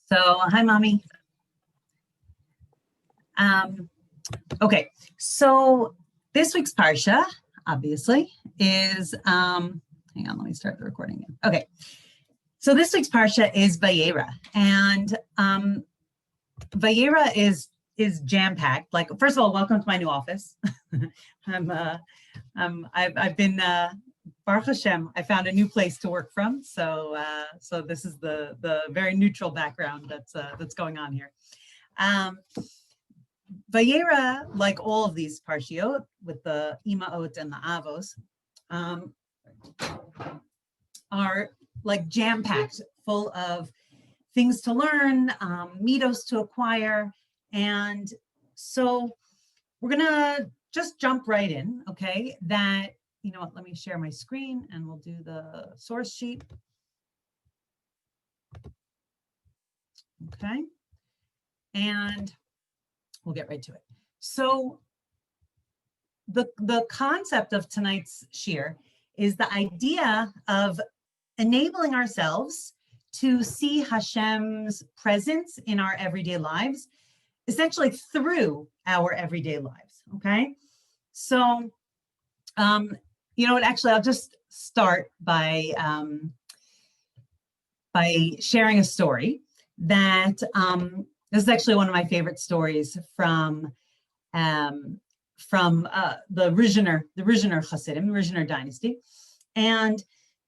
So, hi, mommy. Okay, so this week's parsha, obviously, is hang on, let me start the recording again. Okay, so this week's parsha is VaYeira, and VaYeira is jam-packed. Like, first of all, welcome to my new office. I've been Baruch Hashem, I found a new place to work from, so this is the very neutral background that's going on here. VaYeira, like all of these parshiot with the imaot and the avos, are like jam-packed, full of things to learn, midos to acquire, and so we're gonna just jump right in. Okay, that, you know what? Let me share my screen and we'll do the source sheet. Okay, and we'll get right to it. So the concept of tonight's shiur is the idea of enabling ourselves to see Hashem's presence in our everyday lives, essentially through our everyday lives. Okay, so you know what? Actually, I'll just start by sharing a story that this is actually one of my favorite stories from the Rizhiner Hasidim, Rizhiner dynasty, and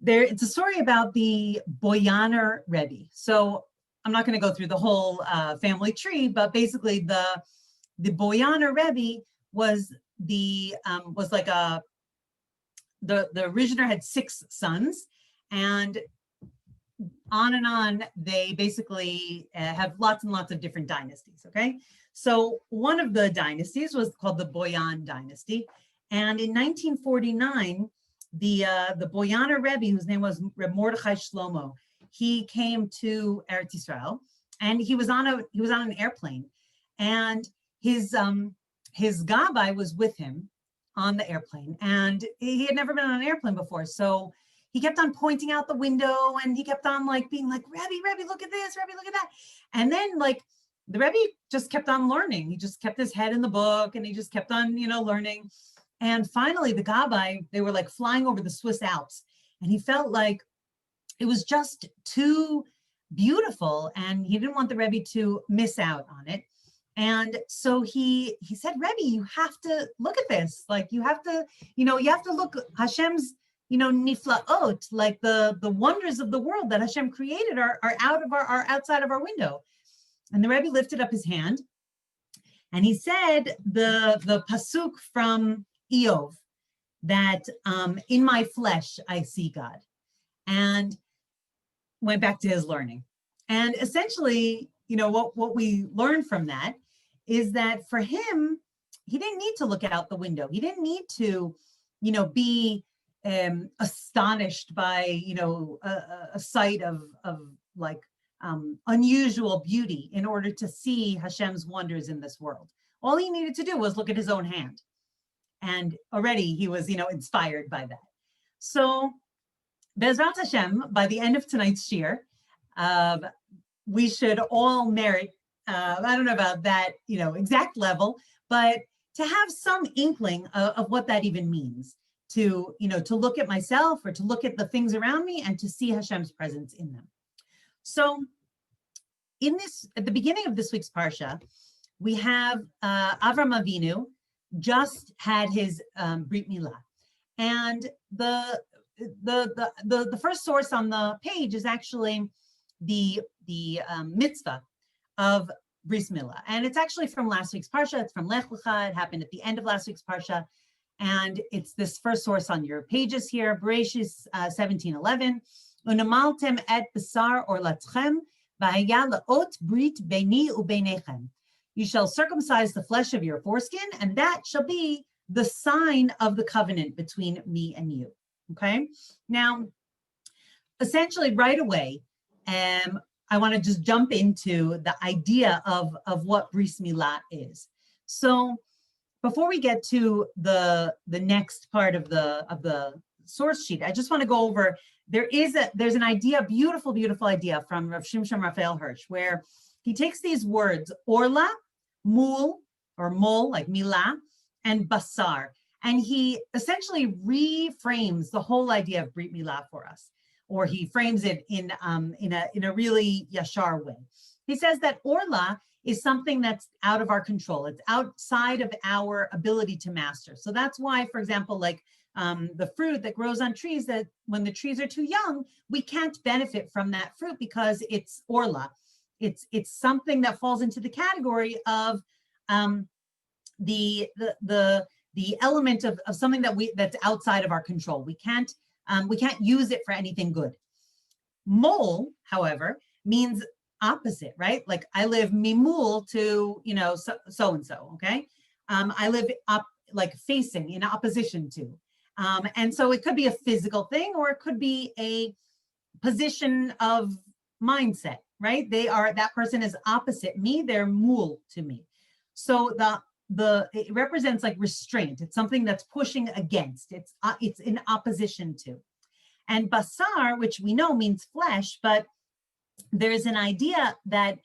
it's a story about the VaYeira Rebbe. So I'm not going to go through the whole family tree, but basically the VaYeira Rebbe was the Rizhiner had 6 sons, and on they basically have lots and lots of different dynasties. Okay, so one of the dynasties was called the Boyan dynasty, and in 1949 the VaYeira Rebbe, whose name was Reb Mordechai Shlomo, he came to Eretz Yisrael, and he was on an airplane, and his gabbai was with him on the airplane, and he had never been on an airplane before, so he kept on pointing out the window, and he kept on like being like, Rebbe, look at this, Rebbe, look at that. And then like the Rebbe just kept on learning. He just kept his head in the book, and he just kept on, learning. And finally the gabbai, they were like flying over the Swiss Alps, and he felt like it was just too beautiful, and he didn't want the Rebbe to miss out on it. And so he said, Rebbe, you have to look at this. Like you have to look Hashem's, niflaot, like the wonders of the world that Hashem created are outside of our window. And the Rebbe lifted up his hand, and he said the pasuk from Eov, that in my flesh I see God, and went back to his learning. And essentially, what we learned from that is that for him, he didn't need to look out the window. He didn't need to, be astonished by, a sight of like unusual beauty in order to see Hashem's wonders in this world. All he needed to do was look at his own hand, and already he was, inspired by that. So Be'ezrat Hashem, by the end of tonight's shiur, we should all merit, I don't know about that, exact level, but to have some inkling of what that even means, to look at myself or to look at the things around me and to see Hashem's presence in them. So at the beginning of this week's parsha, we have Avram Avinu just had his Brit Milah, and the first source on the page is actually the mitzvah of Brit Milah, and it's actually from last week's parsha. It's from Lech Lecha. It happened at the end of last week's parsha, and it's this first source on your pages here, Bereshis 17:11. Unamaltem et basar or latchem v'haya laot brit beini ubeinechem. You shall circumcise the flesh of your foreskin, and that shall be the sign of the covenant between me and you. Okay. Now, essentially, right away, I want to just jump into the idea of what Brit Milah is. So, before we get to the next part of the source sheet, I just want to go over there's an idea, beautiful, beautiful idea from Rav Shimshon Raphael Hirsch, where he takes these words, orla, mul, or mol, like milah, and basar, and he essentially reframes the whole idea of Brit Milah for us, or he frames it in a really yashar way. He says that orla is something that's out of our control. It's outside of our ability to master. So that's why, for example, like the fruit that grows on trees, that when the trees are too young, we can't benefit from that fruit because it's orla. It's something that falls into the category of the element of something that's outside of our control. We can't use it for anything good. Mol, however, means opposite, right? Like I live mimul to, so and so, okay? I live up, like facing, in opposition to. And so it could be a physical thing, or it could be a position of mindset, right? That person is opposite me, they're mul to me. So it represents like restraint. It's something that's pushing against. It's in opposition to. And basar, which we know means flesh, but there's an idea that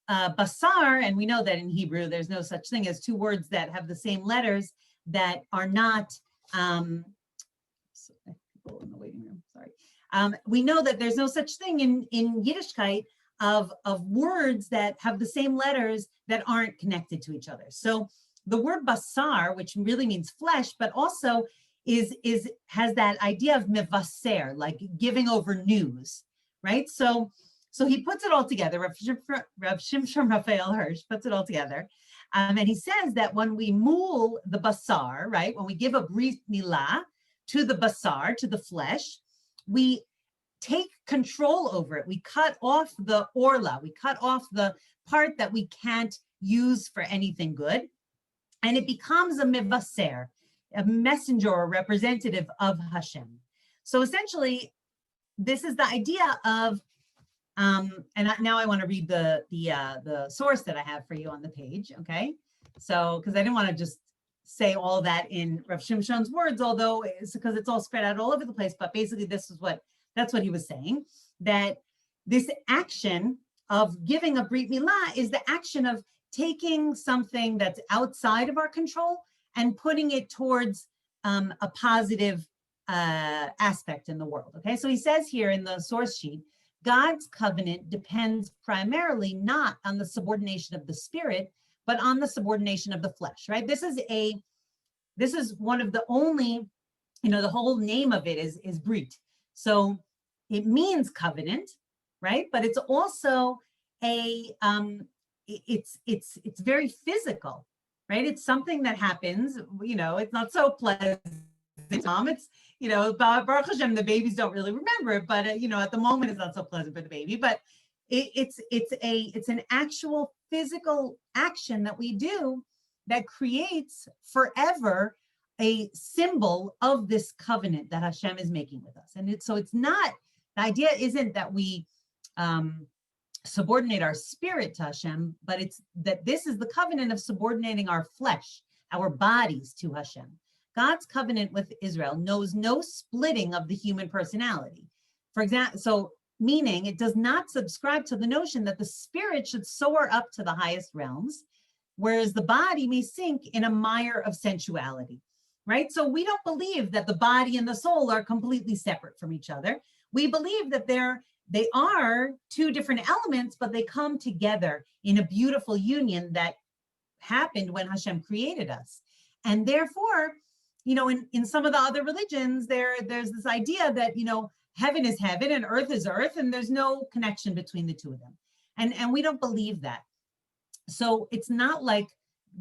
basar, and we know that in Hebrew, there's no such thing as two words that have the same letters that are not, people in the waiting room, sorry. We know that there's no such thing in Yiddishkeit of words that have the same letters that aren't connected to each other. So the word basar, which really means flesh, but also has that idea of mevaser, like giving over news, right? So he puts it all together. Rav Shimshon Raphael Hirsch puts it all together. And he says that when we mul the basar, right, when we give a brit milah to the basar, to the flesh, we take control over it. We cut off the orla, we cut off the part that we can't use for anything good. And it becomes a mevaser, a messenger or representative of Hashem. So essentially, this is the idea of, now I want to read the source that I have for you on the page, okay? So, because I didn't want to just say all that in Rav Shimshon's words, although it's because it's all spread out all over the place, but basically that's what he was saying, that this action of giving a Brit Milah is the action of taking something that's outside of our control and putting it towards a positive aspect in the world, okay? So he says here in the source sheet, God's covenant depends primarily not on the subordination of the spirit, but on the subordination of the flesh, right? This is one of the only, the whole name of it is Brit. So it means covenant, right? But it's also it's very physical, right? It's something that happens, it's not so pleasant. It's, Baruch Hashem, the babies don't really remember it, but at the moment it's not so pleasant for the baby, but it's an actual physical action that we do that creates forever a symbol of this covenant that Hashem is making with us. And so it's not, the idea isn't that we subordinate our spirit to Hashem, but it's that this is the covenant of subordinating our flesh, our bodies to Hashem. God's covenant with Israel knows no splitting of the human personality. For example, so meaning it does not subscribe to the notion that the spirit should soar up to the highest realms, whereas the body may sink in a mire of sensuality, right? So we don't believe that the body and the soul are completely separate from each other. We believe that they are two different elements, but they come together in a beautiful union that happened when Hashem created us. And therefore, in some of the other religions, there's this idea that, heaven is heaven and earth is earth, and there's no connection between the two of them. And we don't believe that. So it's not like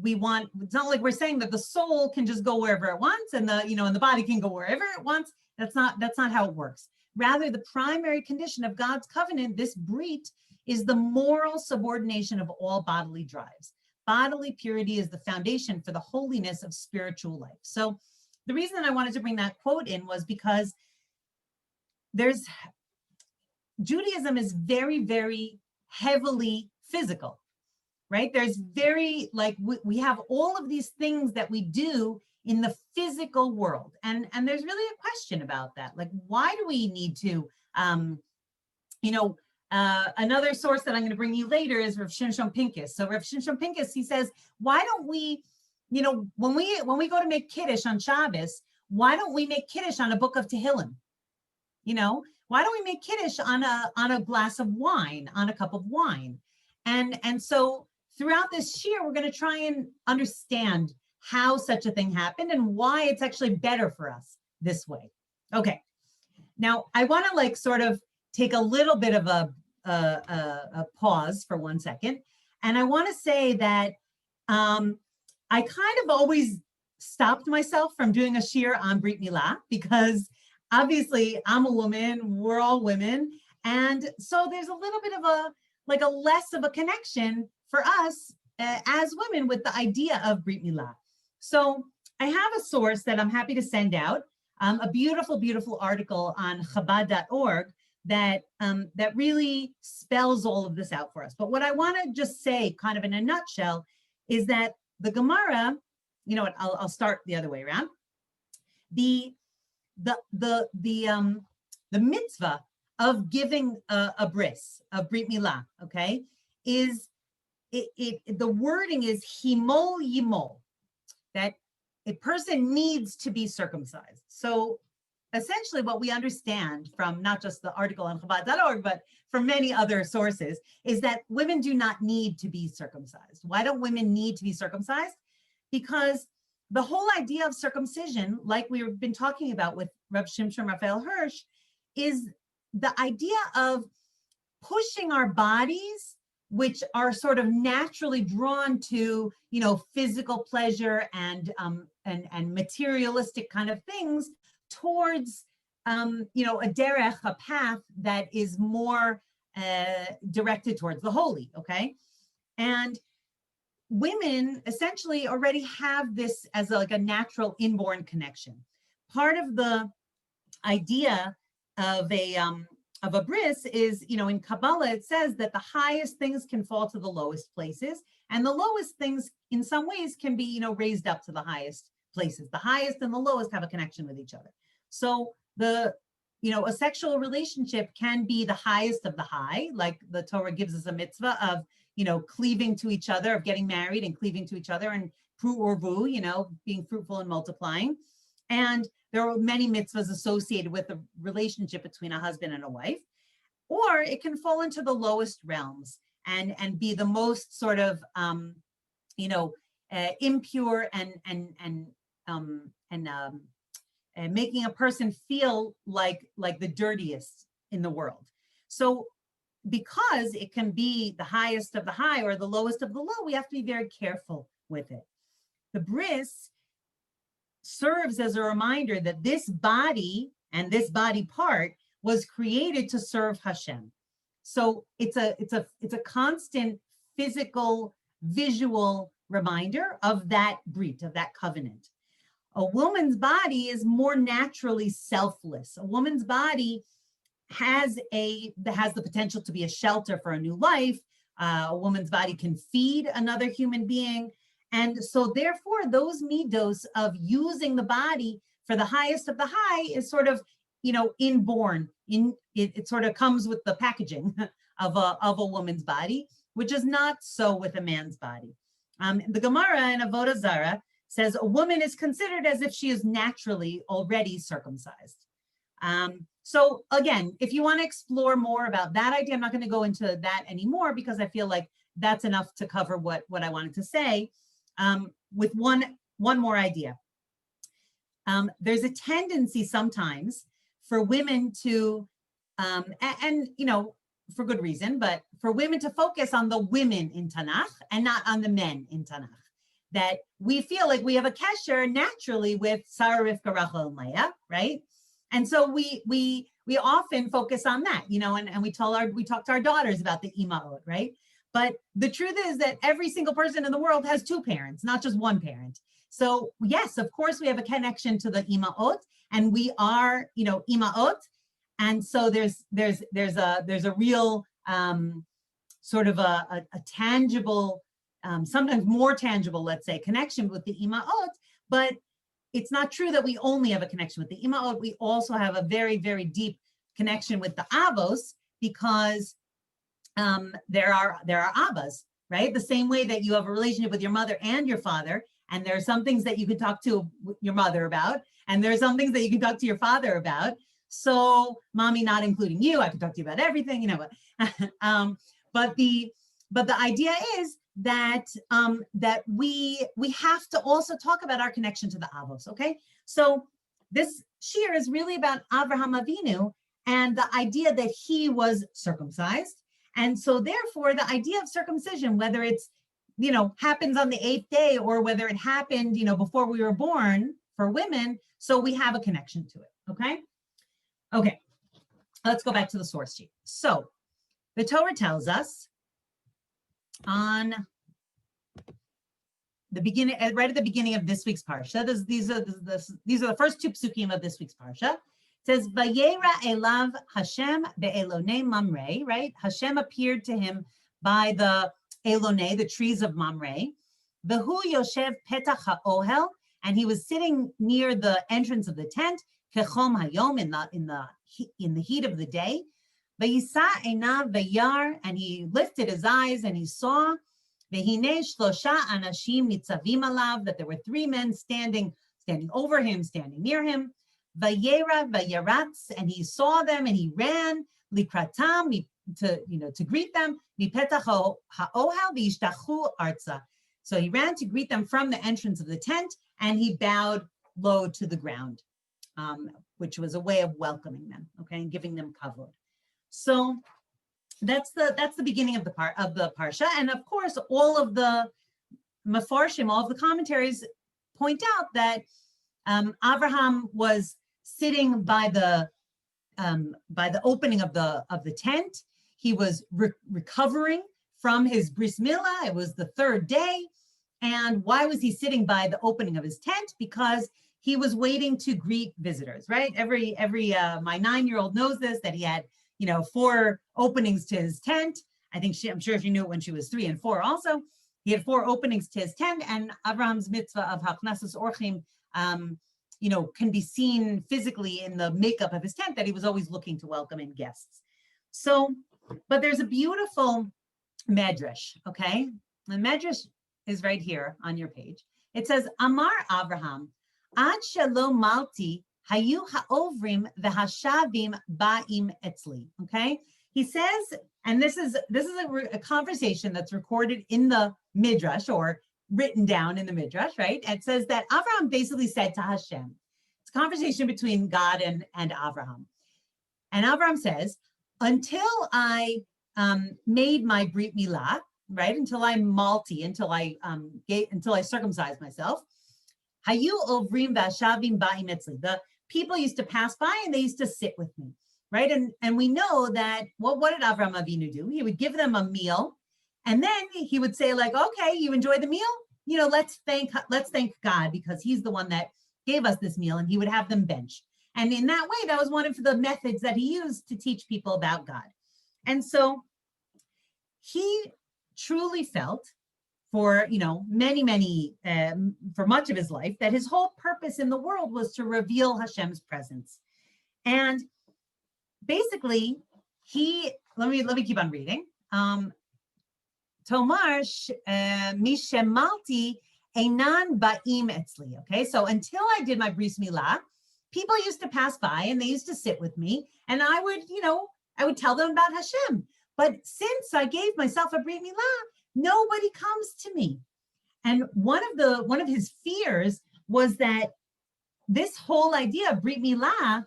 we're saying that the soul can just go wherever it wants and the body can go wherever it wants. That's not how it works. Rather, the primary condition of God's covenant, this Brit, is the moral subordination of all bodily drives. Bodily purity is the foundation for the holiness of spiritual life. So the reason that I wanted to bring that quote in was because Judaism is very, very heavily physical, right? There's we have all of these things that we do in the physical world. And there's really a question about that. Like, why do we need to, another source that I'm going to bring you later is Rav Shimshon Pincus. So Rav Shimshon Pincus, he says, why don't we, when we go to make Kiddush on Shabbos, why don't we make Kiddush on a book of Tehillim? Why don't we make Kiddush on a glass of wine, on a cup of wine? And so throughout this year, we're going to try and understand how such a thing happened and why it's actually better for us this way. Okay. Now I want to like sort of take a little bit of a pause for 1 second. And I want to say that I kind of always stopped myself from doing a shir on Brit Milah, because obviously I'm a woman, we're all women. And so there's a little bit of a less of a connection for us as women with the idea of Brit Milah. So I have a source that I'm happy to send out, a beautiful, beautiful article on Chabad.org that really spells all of this out for us. But what I want to just say kind of in a nutshell is that the Gemara, I'll start the other way around. The mitzvah of giving a bris, a Brit Milah, okay, is the wording is himol yimol, that a person needs to be circumcised. So essentially what we understand from not just the article on Chabad.org, but from many other sources, is that women do not need to be circumcised. Why don't women need to be circumcised? Because the whole idea of circumcision, like we've been talking about with Rav Shimshon Raphael Hirsch, is the idea of pushing our bodies, which are sort of naturally drawn to, physical pleasure and materialistic kind of things, towards, a derech, a path that is more directed towards the holy, okay? And women essentially already have this as a natural inborn connection. Part of the idea of a bris is, in Kabbalah, it says that the highest things can fall to the lowest places, and the lowest things in some ways can be, raised up to the highest places. The highest and the lowest have a connection with each other. So a sexual relationship can be the highest of the high, like the Torah gives us a mitzvah of, cleaving to each other, of getting married and cleaving to each other, and pru urvu, being fruitful and multiplying. And there are many mitzvahs associated with the relationship between a husband and a wife. Or it can fall into the lowest realms and be the most sort of, impure and making a person feel like the dirtiest in the world. So because it can be the highest of the high or the lowest of the low, we have to be very careful with it. The bris serves as a reminder that this body and this body part was created to serve Hashem. So it's a constant physical, visual reminder of that brit, of that covenant. A woman's body is more naturally selfless. A woman's body has the potential to be a shelter for a new life. A woman's body can feed another human being. And so therefore, those midos of using the body for the highest of the high is sort of, inborn. It sort of comes with the packaging of a woman's body, which is not so with a man's body. The Gemara in Avodah Zarah says a woman is considered as if she is naturally already circumcised. So again, if you want to explore more about that idea, I'm not going to go into that anymore because I feel like that's enough to cover what I wanted to say. With one more idea. There's a tendency sometimes for women to, for good reason, but for women to focus on the women in Tanakh and not on the men in Tanakh. That we feel like we have a kesher naturally with Sarah, Rivka, Rachel, and Leah, right? And so we often focus on that, and we talk to our daughters about the imaot, right? But the truth is that every single person in the world has two parents, not just one parent. So yes, of course, we have a connection to the imaot, and we are, imaot. And so there's a real sort of a tangible, sometimes more tangible, let's say, connection with the imaot. But it's not true that we only have a connection with the Ima'ot. We also have a very, very deep connection with the Avos, because there are Abbas, right? The same way that you have a relationship with your mother and your father, and there are some things that you can talk to your mother about, and there are some things that you can talk to your father about. So, mommy, not including you, I can talk to you about everything, you know. But the idea is that that we have to also talk about our connection to the Avos. Okay, so this shir is really about Avraham Avinu and the idea that he was circumcised, and so therefore the idea of circumcision, whether it's, you know, happens on the 8th day or whether it happened, you know, before we were born for women, so we have a connection to it. Okay, let's go back to the source sheet. So the Torah tells us on the beginning, right at the beginning of this week's parsha. These are the first 2 psukim of this week's parsha. It says, VaYeira elav Hashem be'elonei Mamre, right? Hashem appeared to him by the Elonei, the trees of Mamre. V'hu yoshev petach ha'ohel, and he was sitting near the entrance of the tent, kechom hayom, in the heat of the day. Vayisa einav vayar, and he lifted his eyes and he saw, vehine shlosha anashim nitzavim alav, that there were 3 men standing over him, standing near him. VaYeira vayaratz, and he saw them and he ran likratam, to greet them. Mipetach ha'ohel v'yishtachu arza. So he ran to greet them from the entrance of the tent, and he bowed low to the ground, which was a way of welcoming them, okay, and giving them kavod. So that's the beginning of the parsha, and of course, all of the mefarshim, all of the commentaries point out that Abraham was sitting by the opening of the tent. He was recovering from his bris milah. It was the 3rd day, and why was he sitting by the opening of his tent? Because he was waiting to greet visitors, right? Every my 9-year-old knows this, that he had, 4 openings to his tent. I'm sure she knew it when she was 3 and 4 also. He had 4 openings to his tent, and Abraham's mitzvah of hachnasas orchim, can be seen physically in the makeup of his tent, that he was always looking to welcome in guests. So, but there's a beautiful medrash, okay? The medrash is right here on your page. It says, Amar Abraham, Ad shelo malti hayu ha'ovrim v'hashavim ba'im etzli. Okay, he says, and this is a conversation that's recorded in the midrash, or written down in the midrash, right? It says that Abraham basically said to Hashem, it's a conversation between God and Abraham, and Abraham says, until I made my brit milah, right? Until I malti, until I circumcised myself. Hayu ovrim v'ashavim ba'im etzli. The people used to pass by and they used to sit with me, right? And we know that, what did Avraham Avinu do? He would give them a meal, and then he would say, like, okay, you enjoy the meal? Let's thank God, because he's the one that gave us this meal, and he would have them bench. And in that way, that was one of the methods that he used to teach people about God. And so he truly felt for for much of his life, that his whole purpose in the world was to reveal Hashem's presence. And basically, let me keep on reading. Tomar mishemalti einan ba'im etzli. Okay, so until I did my bris milah, people used to pass by and they used to sit with me, and I would tell them about Hashem. But since I gave myself a brit milah, nobody comes to me. And one of his fears was that this whole idea of brit milah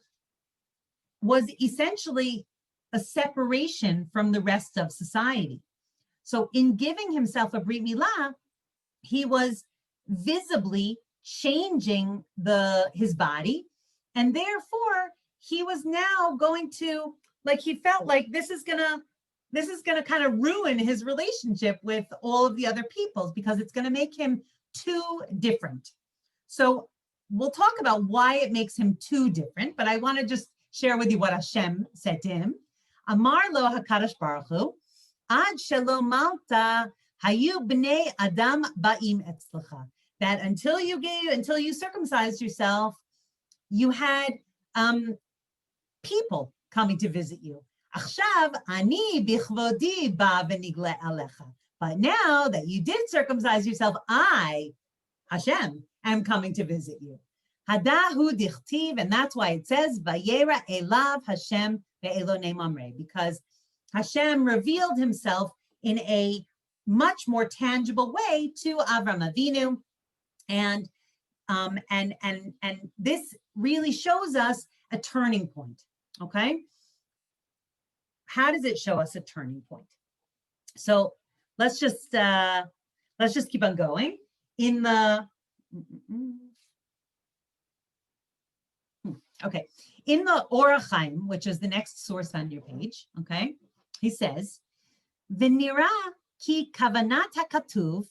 was essentially a separation from the rest of society. So in giving himself a brit milah, he was visibly changing his body, and therefore he was now going to, he felt like this is gonna kind of ruin his relationship with all of the other peoples, because it's going to make him too different. So we'll talk about why it makes him too different, but I want to just share with you what Hashem said to him. Amar lo HaKadosh Baruch Hu, Ad shelo malta hayu bnei adam ba'im etzlecha. that until you circumcised yourself, you had people coming to visit you. Achshav ani bichvodi ba v'nigle alecha. But now that you did circumcise yourself, I, Hashem, am coming to visit you. Hadahu dichtiv, and that's why it says VaYeira elav Hashem ve'elonei mamre, because Hashem revealed himself in a much more tangible way to Avram Avinu, and this really shows us a turning point. Okay, how does it show us a turning point? So let's just keep on going. In the in the Orach Chaim, which is the next source on your page, okay, he says, "V'nira ki kavanat hakatuv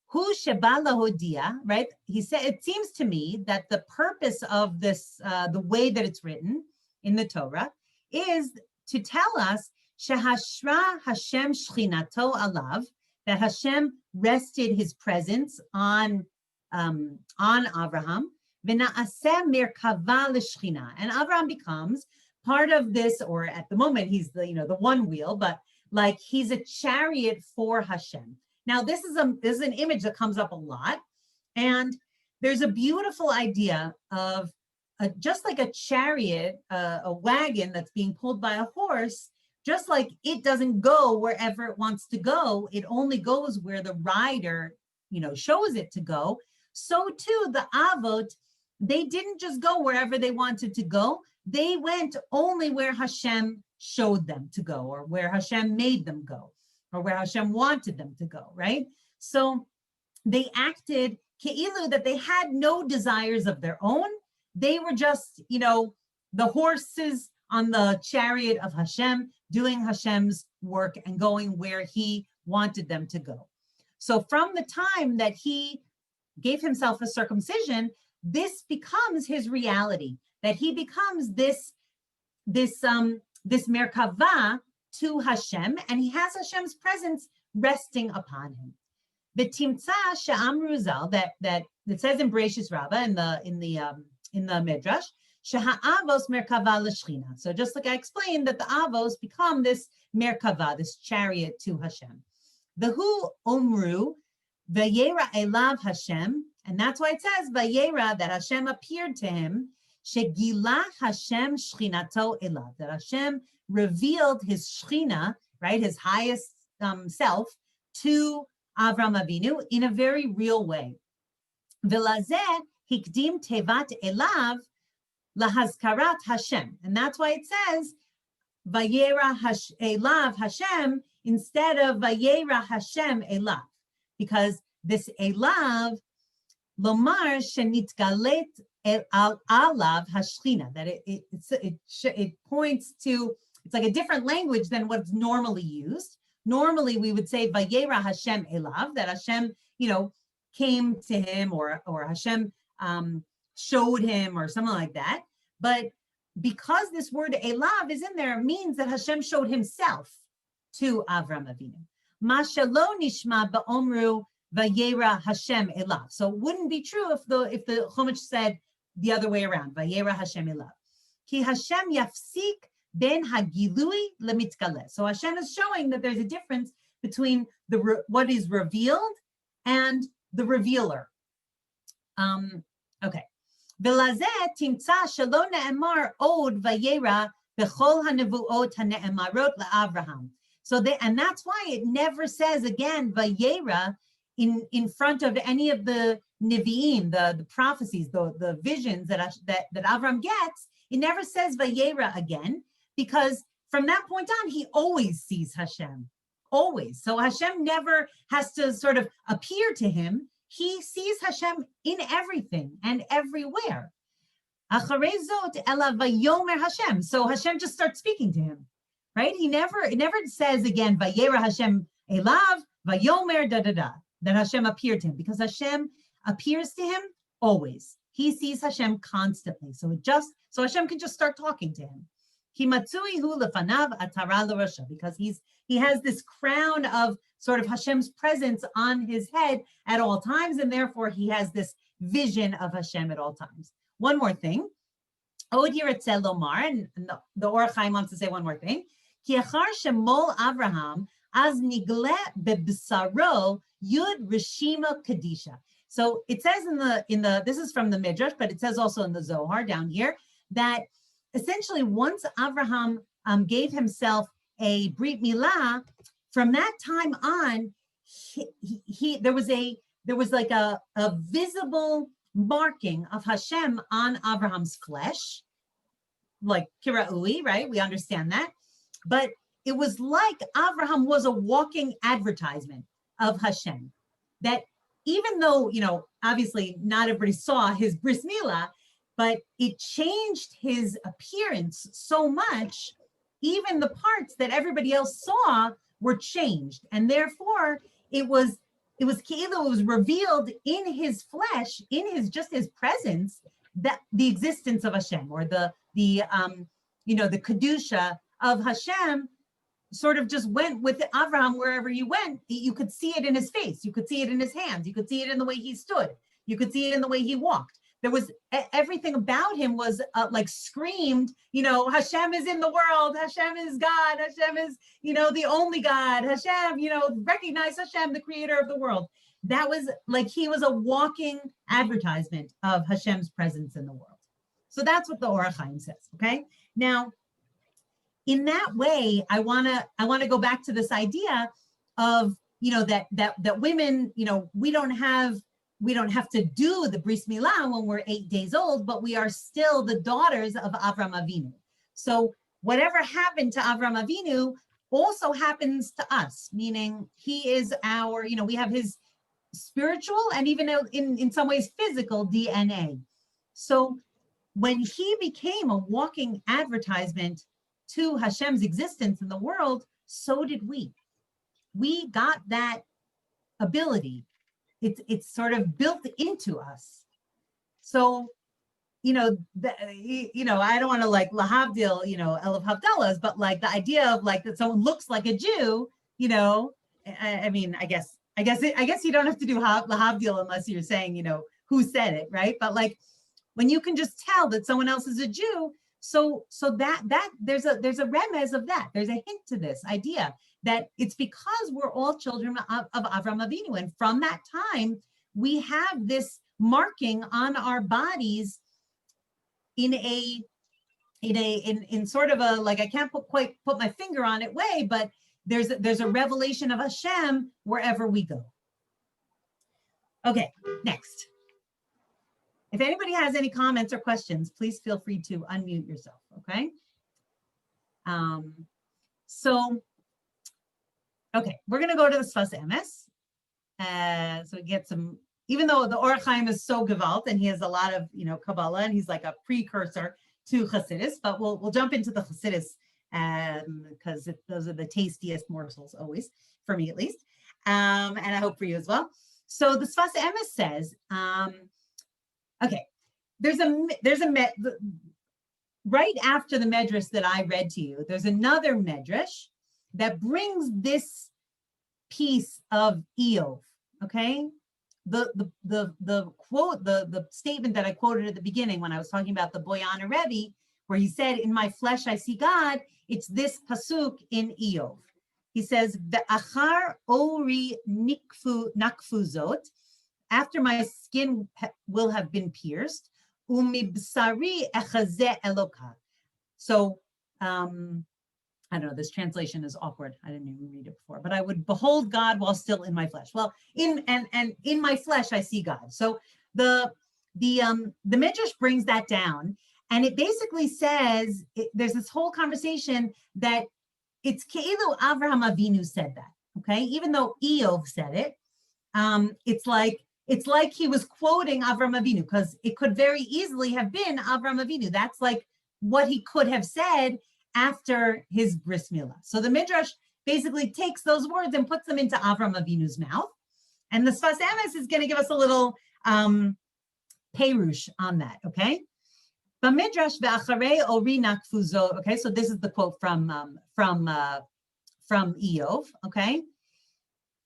hu sheba lahodia." Right? He said, it seems to me that the purpose of this, the way that it's written in the Torah, is to tell us shehashra Hashem shchinato alav, that Hashem rested his presence on Abraham. And Abraham becomes part of this, or at the moment he's the one wheel, but like he's a chariot for Hashem. Now this is an image that comes up a lot, and there's a beautiful idea of just like a chariot, a wagon that's being pulled by a horse. Just like it doesn't go wherever it wants to go, it only goes where the rider, shows it to go. So too, the Avot, they didn't just go wherever they wanted to go. They went only where Hashem showed them to go, or where Hashem made them go, or where Hashem wanted them to go, right? So they acted ke'ilu, that they had no desires of their own. They were just, the horses on the chariot of Hashem, doing Hashem's work and going where he wanted them to go. So from the time that he gave himself a circumcision, this becomes his reality, that he becomes this merkava to Hashem, and he has Hashem's presence resting upon him. The timtza she'amru zal, that it says in Bereshis Rabbah in the Midrash, Sheha'avos merkava l'shchina. So just like I explained, that the avos become this merkava, this chariot to Hashem. V'hu omru VaYeira elav Hashem, and that's why it says VaYeira, that Hashem appeared to him. Shegila Hashem shchinato elav, that Hashem revealed his shchina, right, his highest self, to Avram Avinu in a very real way. V'lazeh hikdim tevat elav lahazkarat Hashem, and that's why it says VaYeira elav Hashem instead of VaYeira Hashem elav, because this elav lomar shenitgalet alav hashchina, that it points to, it's like a different language than what's normally used. Normally we would say VaYeira Hashem elav, that Hashem came to him, or Hashem showed him, or something like that. But because this word elav is in there, it means that Hashem showed himself to Avram Avinu. Ma shelo nishma ba'omru VaYeira Hashem elav. So it wouldn't be true if the Chumash said the other way around, VaYeira Hashem elav. Ki Hashem yafsik ben hagilui lemitgaleh. So Hashem is showing that there's a difference between what is revealed and the revealer. Okay. V'lazeh timtza shelo ne'emar od VaYeira b'chol hanevuot hane'emarot le'Avraham. So and that's why it never says again VaYeira in front of any of the Nevi'im, the prophecies, the visions that Avram gets. It never says VaYeira again, because from that point on, he always sees Hashem, always. So Hashem never has to sort of appear to him. He sees Hashem in everything and everywhere. Acharei zot ela vayomer Hashem. So Hashem just starts speaking to him, right? It never says again VaYeira Hashem elav vayomer da da da, that Hashem appeared to him, because Hashem appears to him always. He sees Hashem constantly. So Hashem can just start talking to him. because he has this crown of sort of Hashem's presence on his head at all times, and therefore he has this vision of Hashem at all times. One more thing. And the Or HaChaim wants to say one more thing. Avraham as nigle bebsaro yud rishima kadisha. So it says in the this is from the Midrash, but it says also in the Zohar down here that essentially once Avraham gave himself a brit milah, from that time on, there was like a visible marking of Hashem on Abraham's flesh, like kiraui, right? We understand that. But it was like Avraham was a walking advertisement of Hashem. That even though, obviously not everybody saw his bris milah, but it changed his appearance so much, even the parts that everybody else saw were changed. And therefore, it was revealed in his flesh, in his presence, that the existence of Hashem, or the kedusha of Hashem sort of just went with Avraham wherever you went. You could see it in his face, you could see it in his hands, you could see it in the way he stood, you could see it in the way he walked. There was everything about him was like screamed, Hashem is in the world, Hashem is God, Hashem is, the only God, Hashem, recognize Hashem, the creator of the world. That was like he was a walking advertisement of Hashem's presence in the world. So that's what the Or HaChaim says. Okay. Now, in that way, I wanna go back to this idea of that women, we don't have to do the bris milah when we're 8 days old, but we are still the daughters of Avram Avinu. So whatever happened to Avram Avinu also happens to us, meaning he is our, we have his spiritual and even in some ways physical DNA. So when he became a walking advertisement to Hashem's existence in the world, so did we. We got that ability. It's sort of built into us. So, I don't want to like lahavdil, Elav Havdalahs, but like the idea of like that someone looks like a Jew, I mean, I guess you don't have to do lahavdil unless you're saying, who said it, right? But like when you can just tell that someone else is a Jew, so that there's a remez of that. There's a hint to this idea that it's because we're all children of Avram Avinu, and from that time we have this marking on our bodies in sort of a, like, I can't quite put my finger on it way, but there's a revelation of Hashem wherever we go. Okay, next. If anybody has any comments or questions, please feel free to unmute yourself, okay? Okay, we're gonna go to the Sfas Emes. So we get some, even though the Or HaChaim is so gewalt and he has a lot of, Kabbalah, and he's like a precursor to Chassidus, but we'll jump into the Chassidus because those are the tastiest morsels always, for me at least, and I hope for you as well. So the Sfas Emes says, okay, there's a right after the Medrash that I read to you, there's another Medrash that brings this piece of Eov, okay? The quote, the statement that I quoted at the beginning when I was talking about the Boyana Rebbe, where he said, in my flesh I see God, it's this pasuk in Eov. He says, Ve'achar ori nakfu zot, after my skin will have been pierced, umibsari echazeh eloka. So, I don't know, this translation is awkward. I didn't even read it before, but I would behold God while still in my flesh. Well, in my flesh, I see God. So the Midrash brings that down, and it basically says, there's this whole conversation that it's Ke'ilu Avraham Avinu said that, okay? Even though Eov said it, it's like he was quoting Avraham Avinu, because it could very easily have been Avraham Avinu. That's like what he could have said after his bris milah. So the Midrash basically takes those words and puts them into Avraham Avinu's mouth. And the Sfas Emes is going to give us a little perush on that, okay? Bamidrash ve'acharei ori nakfuzo. Okay, so this is the quote from Eov. Okay,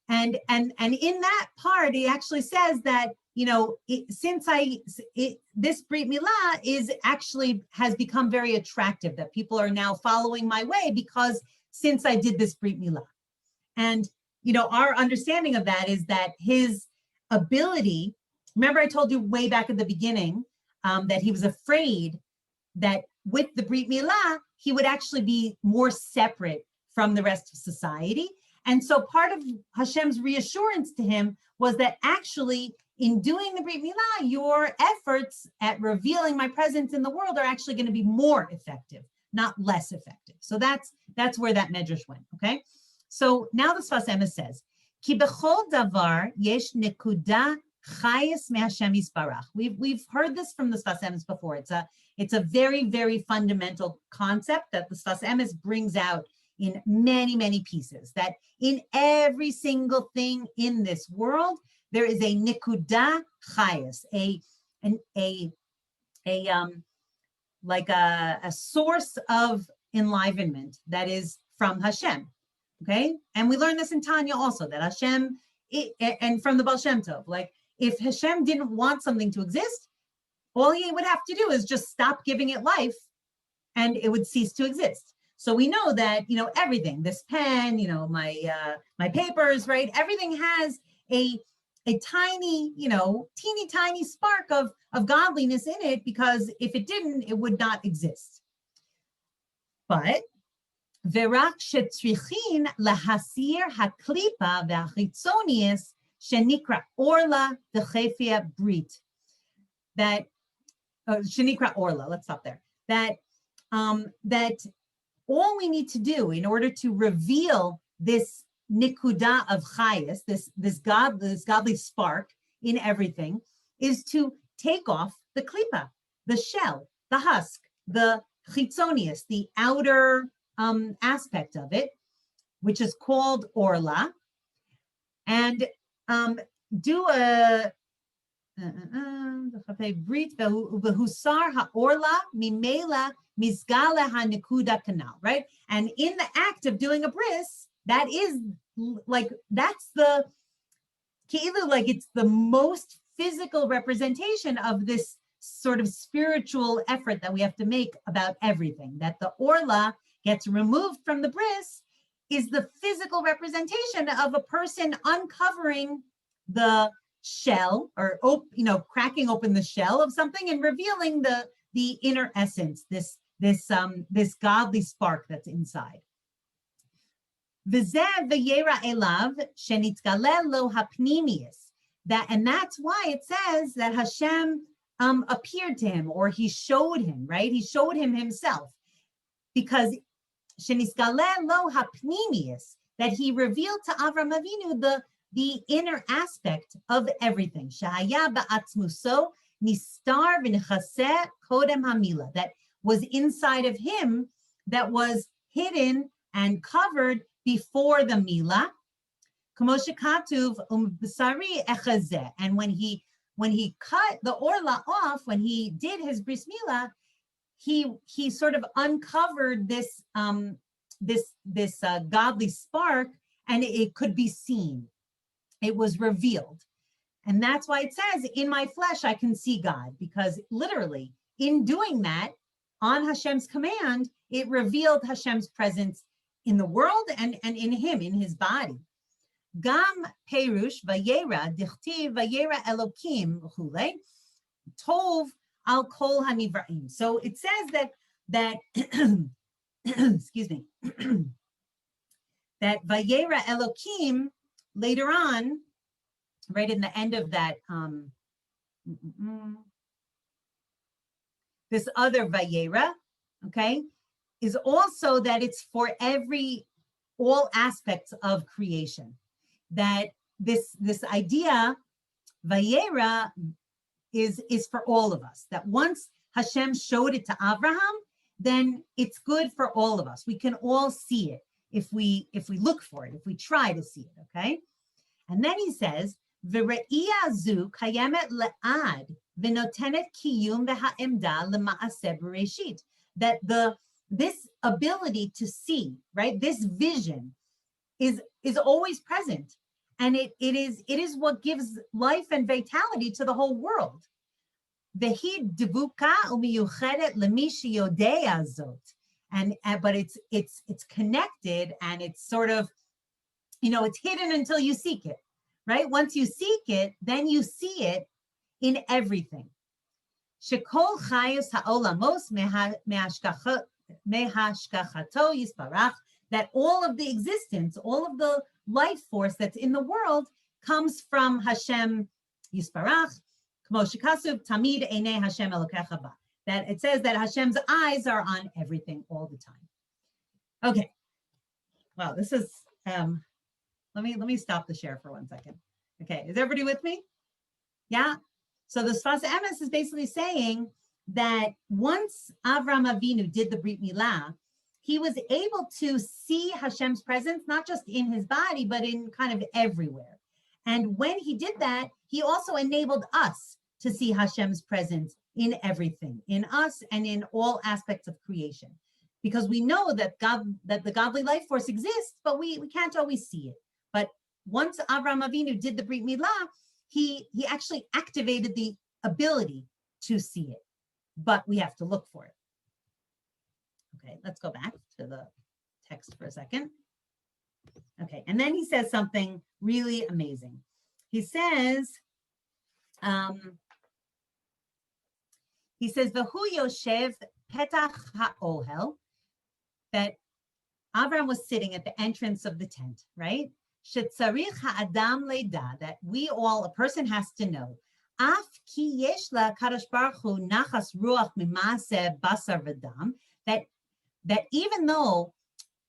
and in that part, he actually says that, you know, this Brit Milah has become very attractive, that people are now following my way because since I did this Brit Milah. And, you know, our understanding of that is that his ability, remember I told you way back at the beginning that he was afraid that with the Brit Milah, he would actually be more separate from the rest of society. And so part of Hashem's reassurance to him was that actually in doing the Brit Milah, your efforts at revealing my presence in the world are actually going to be more effective, not less effective. So that's where that medrash went, okay? So now the Sfas Emes says, Ki bechol davar yesh nekuda chayes meHashem yisbarach. We've heard this from the Sfas Emes before. It's a very, very fundamental concept that the Sfas Emes brings out in many, many pieces, that in every single thing in this world, there is a nikuda chayes, a source of enlivenment that is from Hashem, okay? And we learn this in Tanya also, that Hashem, and from the Baal Shem Tov, like if Hashem didn't want something to exist, all he would have to do is just stop giving it life and it would cease to exist. So we know that, you know, everything, this pen, you know, my papers, right? Everything has a tiny, you know, teeny tiny spark of godliness in it, because if it didn't, it would not exist. But verak shetzrichin lahasir haklipa ve'achitzonius shenikra orla dechefia brit. That shenikra orla. Let's stop there. That all we need to do in order to reveal this nikuda of chayes, this godly spark in everything, is to take off the klipa, the shell, the husk, the chitzonius, the outer aspect of it, which is called orla, and do a brit v'husar haorla mimela mizgala hanikuda kanal, right? And in the act of doing a bris, that is like, that's the keilu, like it's the most physical representation of this sort of spiritual effort that we have to make about everything. That the orla gets removed from the bris is the physical representation of a person uncovering the shell, or cracking open the shell of something and revealing the inner essence, this godly spark that's inside. VaYeira elav shenitzgalel lo hapnimius. And that's why it says that Hashem appeared to him, or he showed him, right? He showed him himself, because shenitzgalel lo hapnimius, that he revealed to Avram Avinu the inner aspect of everything. Shahaya ba'atzmuso nistar v'nechaseh kodem hamila, that was inside of him, that was hidden and covered before the Milah. And when he cut the orla off, when he did his bris milah, he sort of uncovered this godly spark, and it could be seen. It was revealed. And that's why it says, in my flesh I can see God, because literally in doing that, on Hashem's command, it revealed Hashem's presence in the world and in him, in his body. Gam perush VaYeira dichtiv VaYeira Elokim chule tov al kol hanivraim. So it says that excuse me, that VaYeira Elokim later on, right in the end of that, this other VaYeira, okay, is also that it's for all aspects of creation. That this idea, VaYeira, is for all of us. That once Hashem showed it to Abraham, then it's good for all of us. We can all see it if we look for it, if we try to see it, okay? And then he says, וראייה זו קיימת לעד ונותנת קיום והעמדה למעשה בראשית. That this ability to see, right, this vision is always present. And it is what gives life and vitality to the whole world. והיא דבוקה ומיוחדת למי שיודע זאת. But it's connected, and it's sort of, it's hidden until you seek it, right? Once you seek it, then you see it in everything. שכל חיוס העולמות מהשגחתו יספרח, that all of the existence, all of the life force that's in the world comes from Hashem Yisparach, כמו שכתוב, תמיד עיני Hashem אלוקיך בה. That it says that Hashem's eyes are on everything all the time. Okay. Wow, this is, let me stop the share for 1 second. Okay, is everybody with me? Yeah? So the Sfas Emes is basically saying that once Avram Avinu did the Brit Milah, he was able to see Hashem's presence, not just in his body, but in kind of everywhere. And when he did that, he also enabled us to see Hashem's presence in everything, in us and in all aspects of creation. Because we know that the godly life force exists, but we can't always see it. But once Avraham Avinu did the Brit Milah, he actually activated the ability to see it, but we have to look for it. Okay, let's go back to the text for a second. Okay, and then he says something really amazing. He says, V'hu Yoshev Petach HaOhel, that Abraham was sitting at the entrance of the tent, right? Shetzarich ha'adam leida, that a person has to know. Af ki yesh la Kadosh Baruch Hu nachas ruach mimase basar v'dam, that even though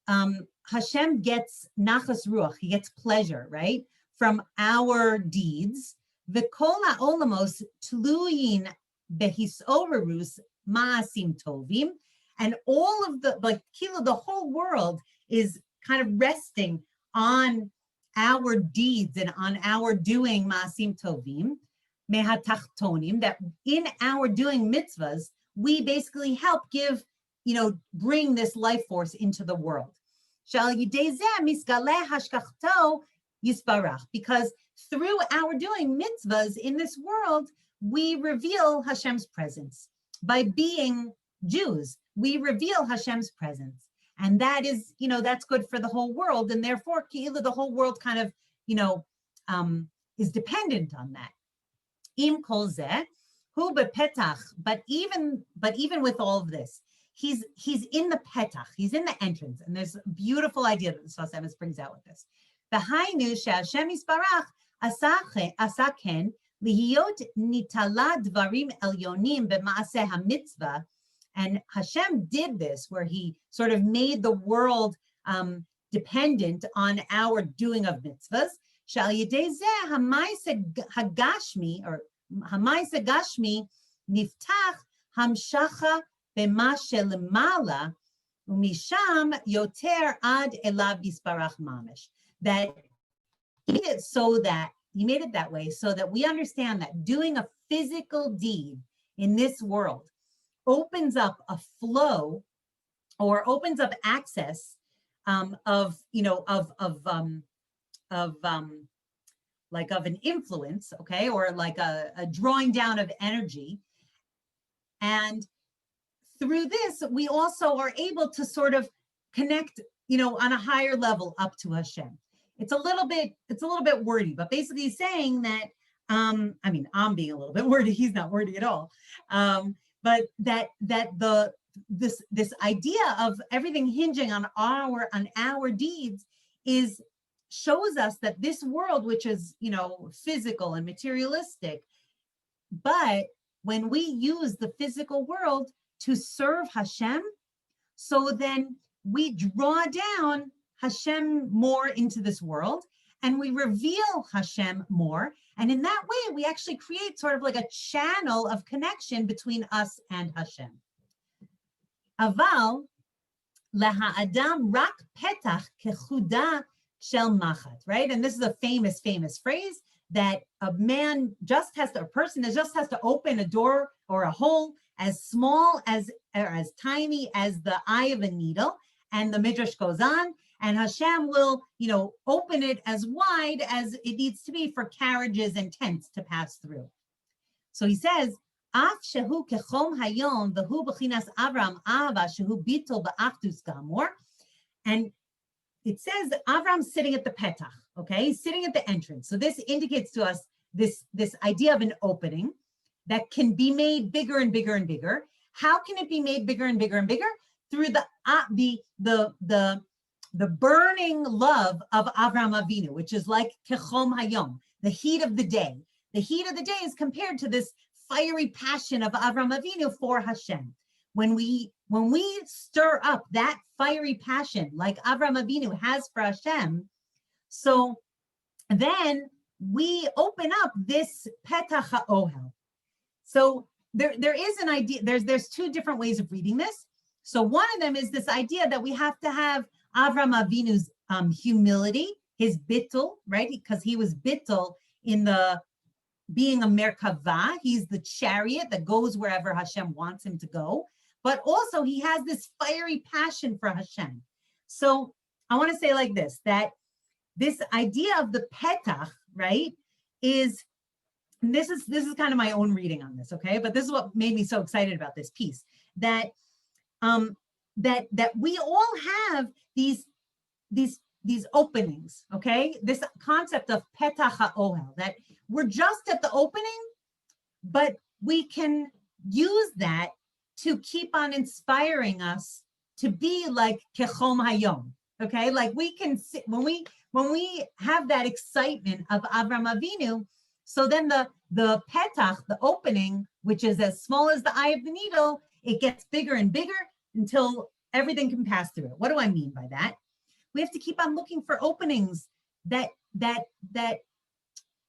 Hashem gets nachas ruach, he gets pleasure, right, from our deeds, v'kol ha'olamos tluyin behisorerus ma'asim tovim, and all of the whole world is kind of resting on our deeds and on our doing ma'asim tovim, mehatachtonim, that in our doing mitzvahs, we basically help bring this life force into the world. Because through our doing mitzvahs in this world, we reveal Hashem's presence. By being Jews, we reveal Hashem's presence. And that is, that's good for the whole world. And therefore, the whole world kind of, is dependent on that. Im kol zeh, hu bepetach, but even with all of this, he's in the petach, he's in the entrance. And there's a beautiful idea that the Sfas Emes brings out with this. V'hainu she'Hashem yisparach asa ken lihiyot nitala dvarim elyonim b'maaseh hamitzvah. And Hashem did this, where he sort of made the world dependent on our doing of mitzvahs. Shal yedei zeh hamaisa hagashmi, or hamaisa gashmi niftach hamshacha b'ma shelemala umisham yoter ad elav yisparach mamish. That he made it that way so that we understand that doing a physical deed in this world opens up a flow, or opens up access of an influence, okay, or like a drawing down of energy. And through this, we also are able to sort of connect, on a higher level up to Hashem. It's a little bit wordy, but basically saying that, I'm being a little bit wordy. He's not wordy at all. But this idea of everything hinging on our deeds shows us that this world, which is physical and materialistic, but when we use the physical world to serve Hashem, so then we draw down Hashem more into this world, and we reveal Hashem more. And in that way, we actually create sort of like a channel of connection between us and Hashem. Aval laha'adam rak petach kechuda shel machat, right? And this is a famous phrase that a person just has to open a door or a hole as small or as tiny as the eye of a needle. And the Midrash goes on, and Hashem will, open it as wide as it needs to be for carriages and tents to pass through. So he says, Af shehu kechom hayom v'hu b'chinas Avram Ava shehu bitol ba'achdus gamor. And it says Avram's sitting at the petach, okay? He's sitting at the entrance. So this indicates to us this idea of an opening that can be made bigger and bigger and bigger. How can it be made bigger and bigger and bigger? Through the burning love of Avram Avinu, which is like kechom hayom, the heat of the day. The heat of the day is compared to this fiery passion of Avram Avinu for Hashem. When we stir up that fiery passion like Avram Avinu has for Hashem, so then we open up this petach ha'ohel. So there is an idea, there's two different ways of reading this. So one of them is this idea that we have to have Avram Avinu's humility, his bittul, right? Because he was bittul in being a merkava. He's the chariot that goes wherever Hashem wants him to go. But also he has this fiery passion for Hashem. So I want to say like this, that this idea of the petach, right, is, and this is kind of my own reading on this, okay? But this is what made me so excited about this piece, that we all have these openings, okay? This concept of petach ha'ohel, that we're just at the opening, but we can use that to keep on inspiring us to be like kechom hayom, okay? Like we can sit, when we have that excitement of Avram Avinu, so then the petach, the opening, which is as small as the eye of the needle, it gets bigger and bigger until everything can pass through it. What do I mean by that? We have to keep on looking for openings that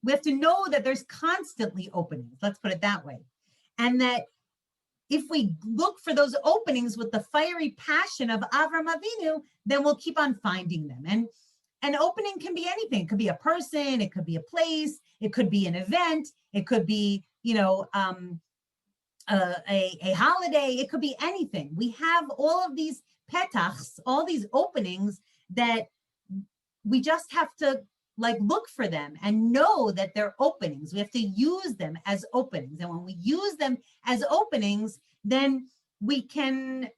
we have to know that there's constantly openings. Let's put it that way. And that if we look for those openings with the fiery passion of Avram Avinu, then we'll keep on finding them. And an opening can be anything. It could be a person, it could be a place, it could be an event, it could be, a holiday, it could be anything. We have all of these petachs, all these openings that we just have to look for them and know that they're openings. We have to use them as openings. And when we use them as openings, then we can